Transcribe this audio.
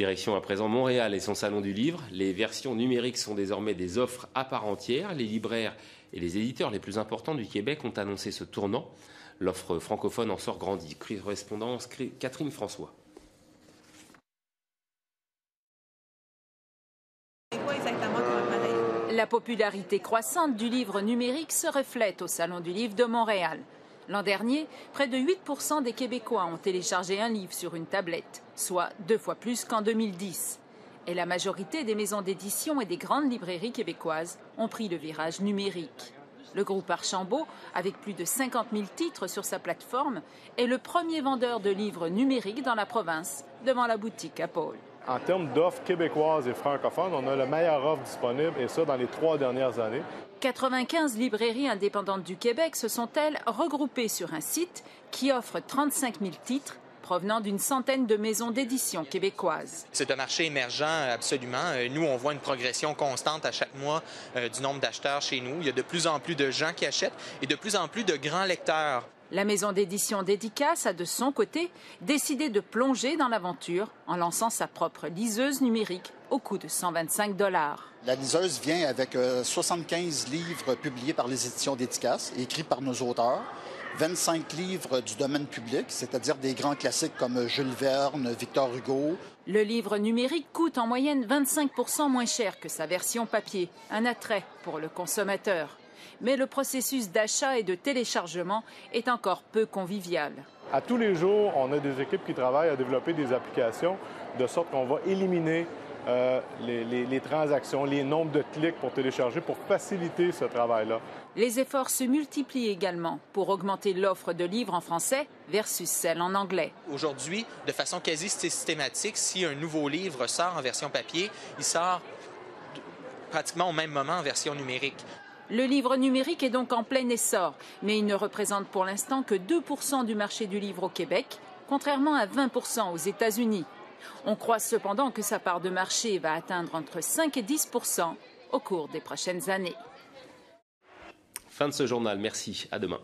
Direction à présent Montréal et son salon du livre. Les versions numériques sont désormais des offres à part entière. Les libraires et les éditeurs les plus importants du Québec ont annoncé ce tournant. L'offre francophone en sort grandie. Correspondance Catherine François. La popularité croissante du livre numérique se reflète au Salon du livre de Montréal. L'an dernier, près de 8% des Québécois ont téléchargé un livre sur une tablette, soit 2 fois plus qu'en 2010. Et la majorité des maisons d'édition et des grandes librairies québécoises ont pris le virage numérique. Le groupe Archambault, avec plus de 50 000 titres sur sa plateforme, est le premier vendeur de livres numériques dans la province, devant la boutique à Paul. En termes d'offres québécoises et francophones, on a la meilleure offre disponible, et ça dans les 3 dernières années. 95 librairies indépendantes du Québec se sont-elles regroupées sur un site qui offre 35 000 titres provenant d'une centaine de maisons d'édition québécoises. C'est un marché émergent, absolument. Nous, on voit une progression constante à chaque mois du nombre d'acheteurs chez nous. Il y a de plus en plus de gens qui achètent et de plus en plus de grands lecteurs. La maison d'édition Dédicace a de son côté décidé de plonger dans l'aventure en lançant sa propre liseuse numérique au coût de 125 $. La liseuse vient avec 75 livres publiés par les éditions Dédicace, écrits par nos auteurs, 25 livres du domaine public, c'est-à-dire des grands classiques comme Jules Verne, Victor Hugo. Le livre numérique coûte en moyenne 25 % moins cher que sa version papier, un attrait pour le consommateur. Mais le processus d'achat et de téléchargement est encore peu convivial. À tous les jours, on a des équipes qui travaillent à développer des applications de sorte qu'on va éliminer les transactions, les nombres de clics pour télécharger, pour faciliter ce travail-là. Les efforts se multiplient également pour augmenter l'offre de livres en français versus celle en anglais. Aujourd'hui, de façon quasi systématique, si un nouveau livre sort en version papier, il sort pratiquement au même moment en version numérique. Le livre numérique est donc en plein essor, mais il ne représente pour l'instant que 2 % du marché du livre au Québec, contrairement à 20 % aux États-Unis. On croit cependant que sa part de marché va atteindre entre 5 et 10 % au cours des prochaines années. Fin de ce journal, merci, à demain.